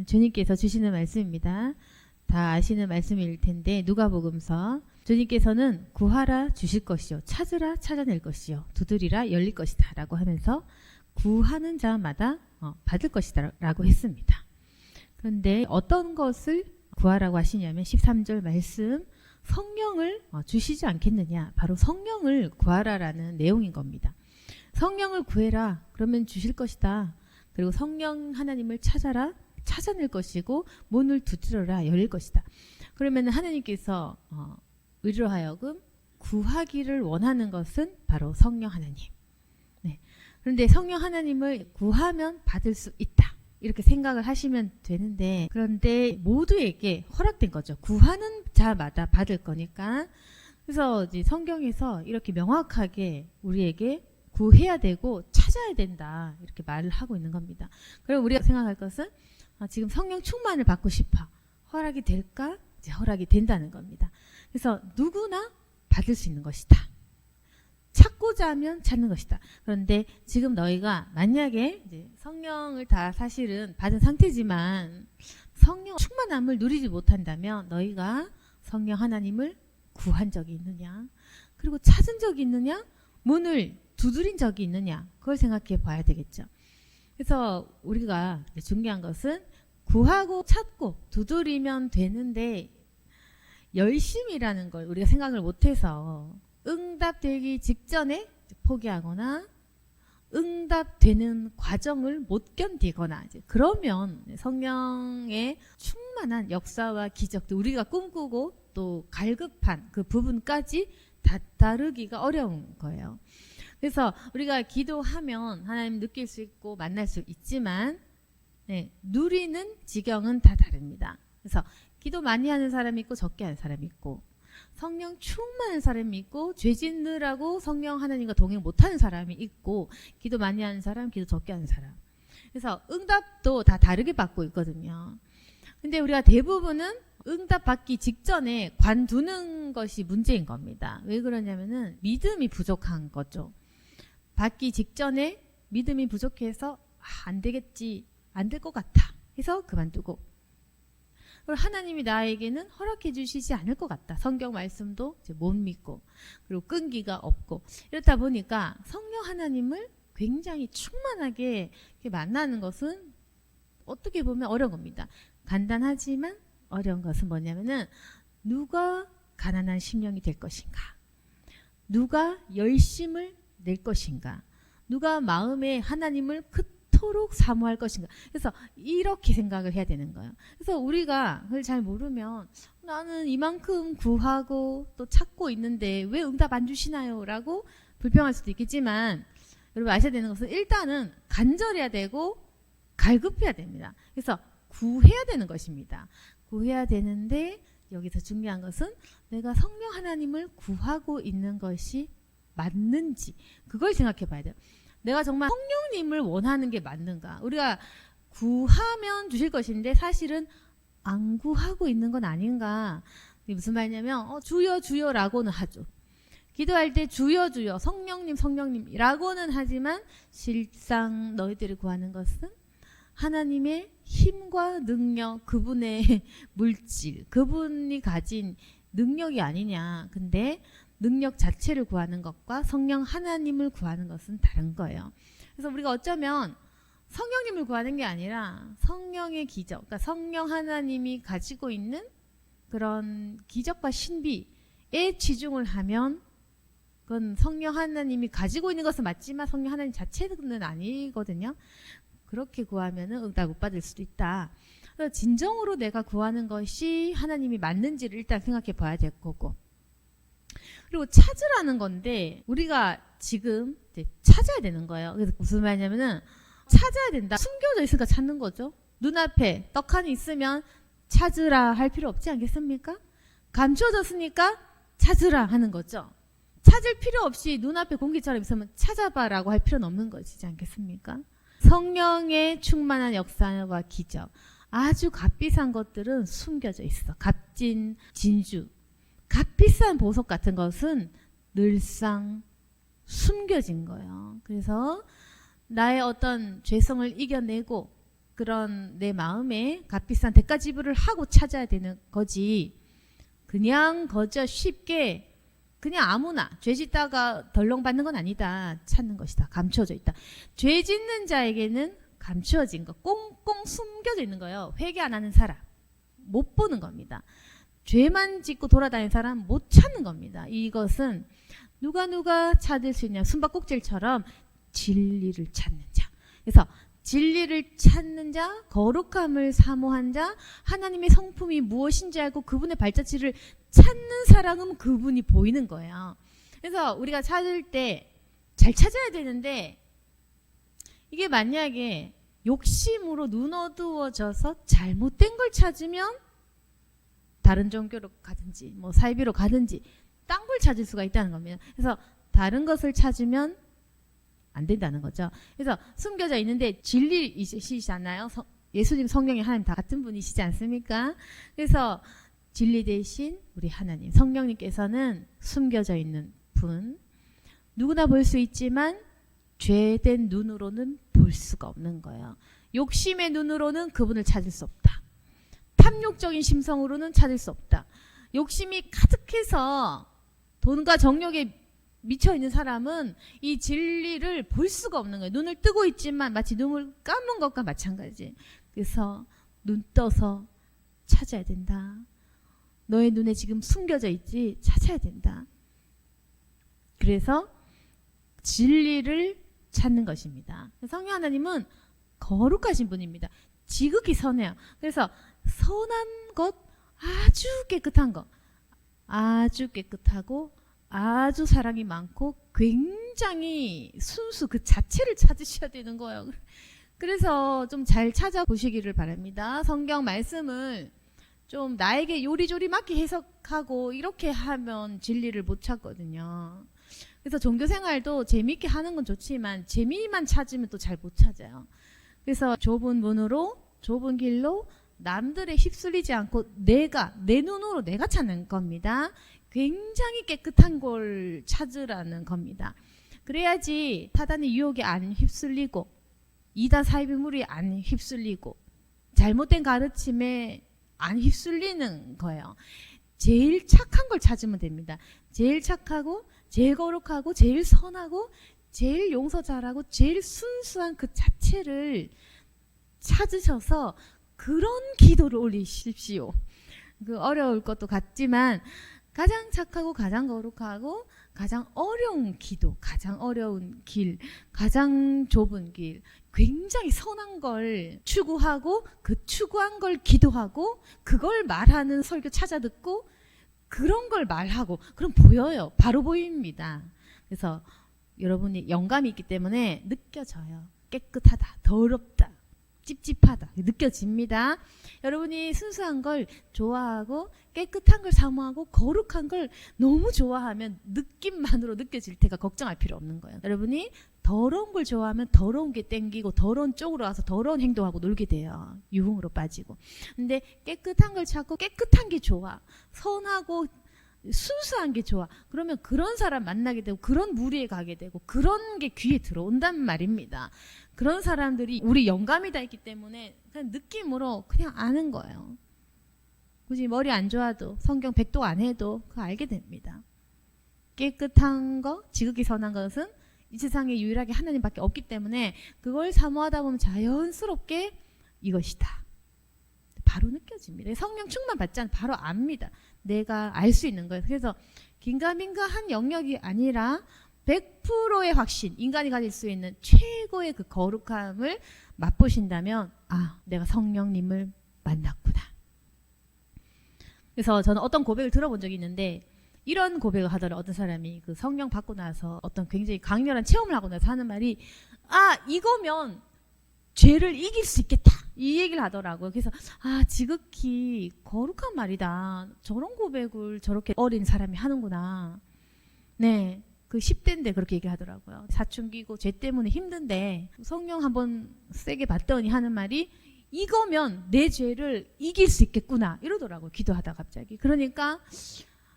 주님께서 주시는 말씀입니다. 다 아시는 말씀일 텐데 누가복음서 주님께서는 구하라 주실 것이요 찾으라 찾아낼 것이요 두드리라 열릴 것이다 라고 하면서 구하는 자마다 받을 것이다 라고 했습니다. 그런데 어떤 것을 구하라고 하시냐면 13절 말씀 성령을 주시지 않겠느냐, 바로 성령을 구하라라는 내용인 겁니다. 성령을 구해라 그러면 주실 것이다. 그리고 성령 하나님을 찾아라 찾아낼 것이고 문을 두드려라 열릴 것이다. 그러면 하나님께서 우리로 하여금 구하기를 원하는 것은 바로 성령 하나님. 네. 그런데 성령 하나님을 구하면 받을 수 있다. 이렇게 생각을 하시면 되는데, 그런데 모두에게 허락된 거죠. 구하는 자마다 받을 거니까. 그래서 이제 성경에서 이렇게 명확하게 우리에게 구해야 되고 찾아야 된다 이렇게 말을 하고 있는 겁니다. 그럼 우리가 생각할 것은 지금 성령 충만을 받고 싶어. 허락이 될까? 이제 허락이 된다는 겁니다. 그래서 누구나 받을 수 있는 것이다. 찾고자 하면 찾는 것이다. 그런데 지금 너희가 만약에 이제 성령을 다 사실은 받은 상태지만 성령 충만함을 누리지 못한다면 너희가 성령 하나님을 구한 적이 있느냐? 그리고 찾은 적이 있느냐? 문을 두드린 적이 있느냐? 그걸 생각해 봐야 되겠죠. 그래서 우리가 중요한 것은 구하고 찾고 두드리면 되는데 열심이라는 걸 우리가 생각을 못해서 응답되기 직전에 포기하거나 응답되는 과정을 못 견디거나 이제 그러면 성령의 충만한 역사와 기적도 우리가 꿈꾸고 또 갈급한 그 부분까지 다루기가 어려운 거예요. 그래서 우리가 기도하면 하나님 느낄 수 있고 만날 수 있지만 누리는 지경은 다 다릅니다. 그래서 기도 많이 하는 사람이 있고 적게 하는 사람이 있고 성령 충만한 사람이 있고 죄 짓느라고 성령 하나님과 동행 못하는 사람이 있고 기도 많이 하는 사람, 기도 적게 하는 사람. 그래서 응답도 다 다르게 받고 있거든요. 근데 우리가 대부분은 응답 받기 직전에 관두는 것이 문제인 겁니다. 왜 그러냐면은 믿음이 부족한 거죠. 받기 직전에 믿음이 부족해서 안 되겠지, 안 될 것 같아 해서 그만두고, 그리고 하나님이 나에게는 허락해 주시지 않을 것 같다. 성경 말씀도 이제 못 믿고 그리고 끈기가 없고 이렇다 보니까 성령 하나님을 굉장히 충만하게 만나는 것은 어떻게 보면 어려운 겁니다. 간단하지만 어려운 것은 뭐냐면은 누가 가난한 심령이 될 것인가, 누가 열심을 낼 것인가, 누가 마음에 하나님을 그토록 사모할 것인가. 그래서 이렇게 생각을 해야 되는 거예요. 그래서 우리가 그걸 잘 모르면 나는 이만큼 구하고 또 찾고 있는데 왜 응답 안 주시나요? 라고 불평할 수도 있겠지만 여러분 아셔야 되는 것은 일단은 간절해야 되고 갈급해야 됩니다. 그래서 구해야 되는 것입니다. 구해야 되는데 여기서 중요한 것은 내가 성령 하나님을 구하고 있는 것이 맞는지 그걸 생각해 봐야 돼요. 내가 정말 성령님을 원하는 게 맞는가? 우리가 구하면 주실 것인데 사실은 안 구하고 있는 건 아닌가? 이게 무슨 말이냐면 주여 주여라고는 하죠. 기도할 때 주여 주여 성령님 성령님이라고는 하지만 실상 너희들이 구하는 것은 하나님의 힘과 능력, 그분의 물질, 그분이 가진 능력이 아니냐. 근데 능력 자체를 구하는 것과 성령 하나님을 구하는 것은 다른 거예요. 그래서 우리가 어쩌면 성령님을 구하는 게 아니라 성령의 기적, 그러니까 성령 하나님이 가지고 있는 그런 기적과 신비에 치중을 하면 그건 성령 하나님이 가지고 있는 것은 맞지만 성령 하나님 자체는 아니거든요. 그렇게 구하면은 응답 못 받을 수도 있다. 그래서 진정으로 내가 구하는 것이 하나님이 맞는지를 일단 생각해 봐야 될 거고, 그리고 찾으라는 건데 우리가 지금 이제 찾아야 되는 거예요. 그래서 무슨 말이냐면은 찾아야 된다. 숨겨져 있으니까 찾는 거죠. 눈앞에 떡 하나 있으면 찾으라 할 필요 없지 않겠습니까? 감춰졌으니까 찾으라 하는 거죠. 찾을 필요 없이 눈앞에 공기처럼 있으면 찾아봐라고 할 필요는 없는 것이지 않겠습니까? 성령의 충만한 역사와 기적, 아주 값비싼 것들은 숨겨져 있어. 값진 진주, 값비싼 보석 같은 것은 늘상 숨겨진 거예요. 그래서 나의 어떤 죄성을 이겨내고 그런 내 마음에 값비싼 대가 지불을 하고 찾아야 되는 거지. 그냥 거저 쉽게 그냥 아무나 죄 짓다가 덜렁 받는 건 아니다. 찾는 것이다. 감추어져 있다. 죄 짓는 자에게는 감추어진 거, 꽁꽁 숨겨져 있는 거예요. 회개 안 하는 사람 못 보는 겁니다. 죄만 짓고 돌아다니는 사람 못 찾는 겁니다. 이것은 누가 찾을 수 있냐, 숨바꼭질처럼 진리를 찾는 자. 그래서 진리를 찾는 자, 거룩함을 사모한 자, 하나님의 성품이 무엇인지 알고 그분의 발자취를 찾는 사람은 그분이 보이는 거예요. 그래서 우리가 찾을 때 잘 찾아야 되는데, 이게 만약에 욕심으로 눈 어두워져서 잘못된 걸 찾으면 다른 종교로 가든지 뭐 사이비로 가든지 딴 걸 찾을 수가 있다는 겁니다. 그래서 다른 것을 찾으면 안 된다는 거죠. 그래서 숨겨져 있는데 진리이시잖아요. 예수님, 성령이 하나님 다 같은 분이시지 않습니까? 그래서 진리 대신 우리 하나님, 성령님께서는 숨겨져 있는 분, 누구나 볼 수 있지만 죄된 눈으로는 볼 수가 없는 거예요. 욕심의 눈으로는 그분을 찾을 수 없다. 탐욕적인 심성으로는 찾을 수 없다. 욕심이 가득해서 돈과 정욕에 미쳐 있는 사람은 이 진리를 볼 수가 없는 거예요. 눈을 뜨고 있지만 마치 눈을 감은 것과 마찬가지. 그래서 눈 떠서 찾아야 된다. 너의 눈에 지금 숨겨져 있지, 찾아야 된다. 그래서 진리를 찾는 것입니다. 성령 하나님은 거룩하신 분입니다. 지극히 선해요. 그래서 선한 것, 아주 깨끗한 것, 아주 깨끗하고 아주 사랑이 많고 굉장히 순수 그 자체를 찾으셔야 되는 거예요. 그래서 좀 잘 찾아보시기를 바랍니다. 성경 말씀을 좀 나에게 요리조리 맞게 해석하고 이렇게 하면 진리를 못 찾거든요. 그래서 종교생활도 재미있게 하는 건 좋지만 재미만 찾으면 또 잘 못 찾아요. 그래서 좁은 문으로, 좁은 길로 남들에 휩쓸리지 않고 내 눈으로 내가 찾는 겁니다. 굉장히 깨끗한 걸 찾으라는 겁니다. 그래야지 사단의 유혹에 안 휩쓸리고 이단 사이비물이 안 휩쓸리고 잘못된 가르침에 안 휩쓸리는 거예요. 제일 착한 걸 찾으면 됩니다. 제일 착하고 제일 거룩하고 제일 선하고 제일 용서 잘하고 제일 순수한 그 자체를 찾으셔서 그런 기도를 올리십시오. 그 어려울 것도 같지만 가장 착하고 가장 거룩하고 가장 어려운 기도, 가장 어려운 길, 가장 좁은 길, 굉장히 선한 걸 추구하고 그 추구한 걸 기도하고 그걸 말하는 설교 찾아 듣고 그런 걸 말하고 그럼 보여요. 바로 보입니다. 그래서 여러분이 영감이 있기 때문에 느껴져요. 깨끗하다, 더럽다, 찝찝하다 느껴집니다. 여러분이 순수한 걸 좋아하고 깨끗한 걸 사모하고 거룩한 걸 너무 좋아하면 느낌만으로 느껴질 테니까 걱정할 필요 없는 거예요. 여러분이 더러운 걸 좋아하면 더러운 게 땡기고 더러운 쪽으로 와서 더러운 행동하고 놀게 돼요. 유흥으로 빠지고. 근데 깨끗한 걸 찾고 깨끗한 게 좋아. 선하고 순수한 게 좋아. 그러면 그런 사람 만나게 되고 그런 무리에 가게 되고 그런 게 귀에 들어온단 말입니다. 그런 사람들이 우리 영감이 다 있기 때문에 그냥 느낌으로 그냥 아는 거예요. 굳이 머리 안 좋아도 성경 100도 안 해도 그거 알게 됩니다. 깨끗한 거, 지극히 선한 것은 이 세상에 유일하게 하나님밖에 없기 때문에 그걸 사모하다 보면 자연스럽게 이것이다. 바로 느껴집니다. 성령 충만 받지 않으면 바로 압니다. 내가 알 수 있는 거예요. 그래서 긴가민가한 영역이 아니라 100%의 확신, 인간이 가질 수 있는 최고의 그 거룩함을 맛보신다면 아, 내가 성령님을 만났구나. 그래서 저는 어떤 고백을 들어본 적이 있는데 이런 고백을 하더라고요. 어떤 사람이 그 성령 받고 나서 어떤 굉장히 강렬한 체험을 하고 나서 하는 말이 아, 이거면 죄를 이길 수 있겠다. 이 얘기를 하더라고요. 그래서 아, 지극히 거룩한 말이다. 저런 고백을 저렇게 어린 사람이 하는구나. 네, 그 10대인데 그렇게 얘기하더라고요. 사춘기고 죄 때문에 힘든데 성령 한번 세게 받더니 하는 말이 이거면 내 죄를 이길 수 있겠구나 이러더라고요. 기도하다 갑자기. 그러니까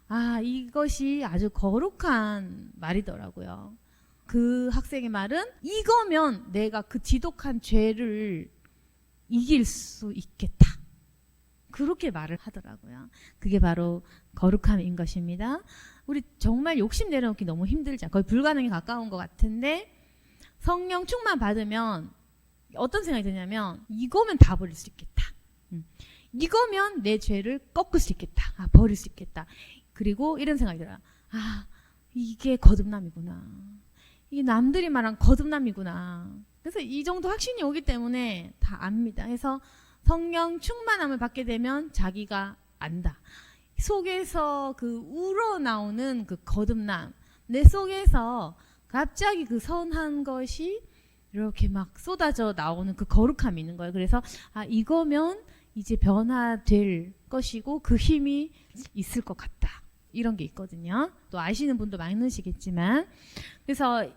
아, 이것이 아주 거룩한 말이더라고요. 그 학생의 말은 이거면 내가 그 지독한 죄를 이길 수 있겠다. 그렇게 말을 하더라고요. 그게 바로 거룩함인 것입니다. 우리 정말 욕심 내려놓기 너무 힘들죠. 거의 불가능에 가까운 것 같은데 성령 충만 받으면 어떤 생각이 드냐면 이거면 다 버릴 수 있겠다. 이거면 내 죄를 꺾을 수 있겠다. 버릴 수 있겠다. 그리고 이런 생각이 들어요. 이게 거듭남이구나. 이게 남들이 말한 거듭남이구나. 그래서 이 정도 확신이 오기 때문에 다 압니다. 그래서 성령 충만함을 받게 되면 자기가 안다. 속에서 그 우러나오는 그 거듭남, 내 속에서 갑자기 그 선한 것이 이렇게 막 쏟아져 나오는 그 거룩함이 있는 거예요. 그래서 이거면 이제 변화될 것이고 그 힘이 있을 것 같다. 이런 게 있거든요. 또 아시는 분도 많으시겠지만, 그래서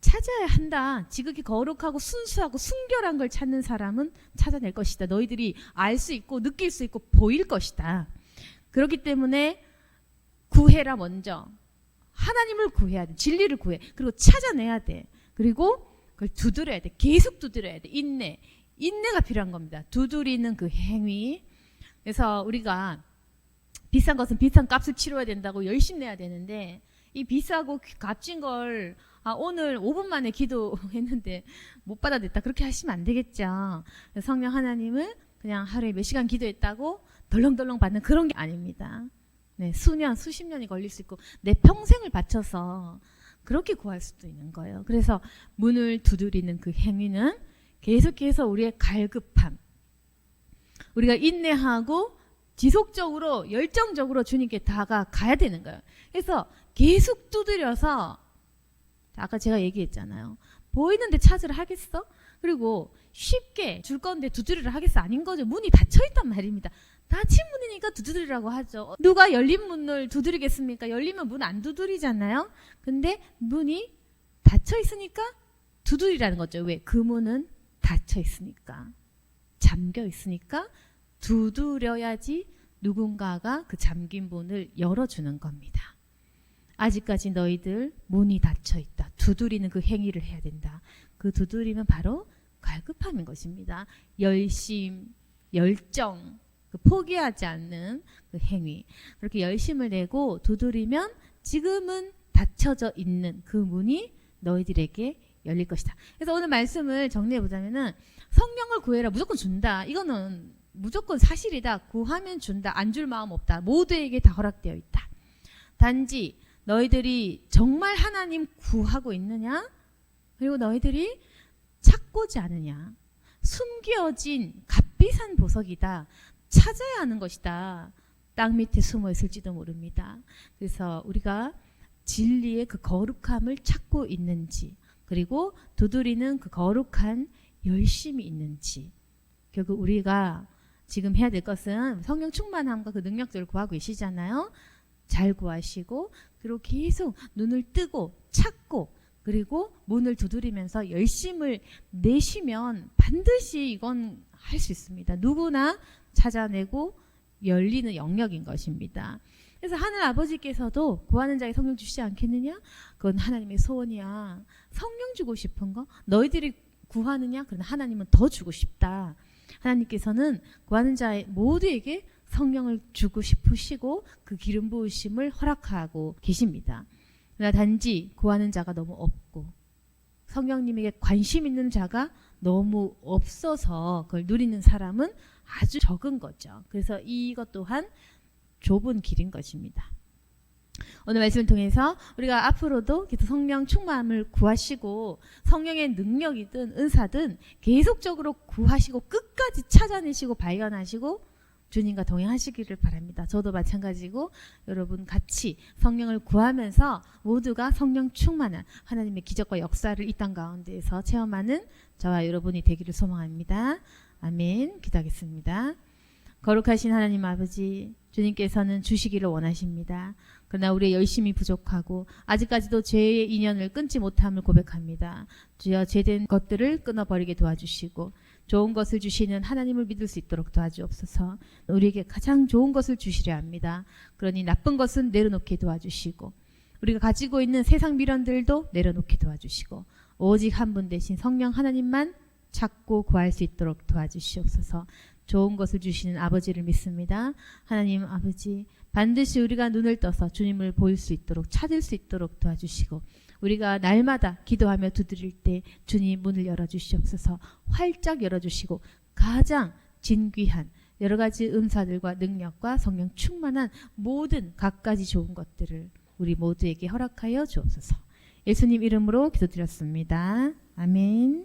찾아야 한다. 지극히 거룩하고 순수하고 순결한 걸 찾는 사람은 찾아낼 것이다. 너희들이 알 수 있고 느낄 수 있고 보일 것이다. 그렇기 때문에 구해라. 먼저 하나님을 구해야 돼. 진리를 구해. 그리고 찾아내야 돼. 그리고 그걸 두드려야 돼. 계속 두드려야 돼. 인내가 필요한 겁니다. 두드리는 그 행위. 그래서 우리가 비싼 것은 비싼 값을 치러야 된다고 열심히 내야 되는데, 이 비싸고 값진 걸 오늘 5분 만에 기도했는데 못 받아냈다, 그렇게 하시면 안 되겠죠. 성령 하나님을 그냥 하루에 몇 시간 기도했다고 덜렁덜렁 받는 그런 게 아닙니다. 네, 수년, 수십 년이 걸릴 수 있고 내 평생을 바쳐서 그렇게 구할 수도 있는 거예요. 그래서 문을 두드리는 그 행위는 계속해서 우리의 갈급함, 우리가 인내하고 지속적으로 열정적으로 주님께 다가가야 되는 거예요. 그래서 계속 두드려서, 아까 제가 얘기했잖아요. 보이는데 찾으라 하겠어? 그리고 쉽게 줄 건데 두드리라 하겠어? 아닌 거죠. 문이 닫혀있단 말입니다. 닫힌 문이니까 두드리라고 하죠. 누가 열린 문을 두드리겠습니까? 열리면 문 안 두드리잖아요. 근데 문이 닫혀있으니까 두드리라는 거죠. 왜? 그 문은 닫혀있으니까, 잠겨있으니까 두드려야지 누군가가 그 잠긴 문을 열어주는 겁니다. 아직까지 너희들 문이 닫혀있다. 두드리는 그 행위를 해야 된다. 그 두드리면 바로 갈급함인 것입니다. 열심, 열정, 그 포기하지 않는 그 행위. 그렇게 열심을 내고 두드리면 지금은 닫혀져 있는 그 문이 너희들에게 열릴 것이다. 그래서 오늘 말씀을 정리해 보자면은, 성령을 구해라, 무조건 준다. 이거는 무조건 사실이다. 구하면 준다. 안 줄 마음 없다. 모두에게 다 허락되어 있다. 단지 너희들이 정말 하나님 구하고 있느냐? 그리고 너희들이 찾고자 않으냐? 숨겨진 값비싼 보석이다. 찾아야 하는 것이다. 땅 밑에 숨어 있을지도 모릅니다. 그래서 우리가 진리의 그 거룩함을 찾고 있는지, 그리고 두드리는 그 거룩한 열심이 있는지. 결국 우리가 지금 해야 될 것은 성령 충만함과 그 능력들을 구하고 계시잖아요. 잘 구하시고, 그리고 계속 눈을 뜨고 찾고, 그리고 문을 두드리면서 열심을 내시면 반드시 이건 할 수 있습니다. 누구나 찾아내고 열리는 영역인 것입니다. 그래서 하늘 아버지께서도 구하는 자에게 성령 주시지 않겠느냐? 그건 하나님의 소원이야. 성령 주고 싶은 거 너희들이 구하느냐? 그러나 하나님은 더 주고 싶다. 하나님께서는 구하는 자 모두에게 성령을 주고 싶으시고 그 기름 부으심을 허락하고 계십니다. 그러나 단지 구하는 자가 너무 없고 성령님에게 관심 있는 자가 너무 없어서 그걸 누리는 사람은 아주 적은 거죠. 그래서 이것 또한 좁은 길인 것입니다. 오늘 말씀을 통해서 우리가 앞으로도 계속 성령 충만함을 구하시고, 성령의 능력이든 은사든 계속적으로 구하시고 끝까지 찾아내시고 발견하시고 주님과 동행하시기를 바랍니다. 저도 마찬가지고 여러분 같이 성령을 구하면서 모두가 성령 충만한 하나님의 기적과 역사를 이 땅 가운데에서 체험하는 저와 여러분이 되기를 소망합니다. 아멘. 기도하겠습니다. 거룩하신 하나님 아버지, 주님께서는 주시기를 원하십니다. 그러나 우리의 열심이 부족하고 아직까지도 죄의 인연을 끊지 못함을 고백합니다. 주여, 죄된 것들을 끊어버리게 도와주시고 좋은 것을 주시는 하나님을 믿을 수 있도록 도와주옵소서. 우리에게 가장 좋은 것을 주시려 합니다. 그러니 나쁜 것은 내려놓게 도와주시고 우리가 가지고 있는 세상 미련들도 내려놓게 도와주시고 오직 한 분 되신 성령 하나님만 찾고 구할 수 있도록 도와주시옵소서. 좋은 것을 주시는 아버지를 믿습니다. 하나님 아버지, 반드시 우리가 눈을 떠서 주님을 볼 수 있도록, 찾을 수 있도록 도와주시고, 우리가 날마다 기도하며 두드릴 때 주님 문을 열어주시옵소서. 활짝 열어주시고 가장 진귀한 여러 가지 은사들과 능력과 성령 충만한 모든 갖가지 좋은 것들을 우리 모두에게 허락하여 주옵소서. 예수님 이름으로 기도드렸습니다. 아멘.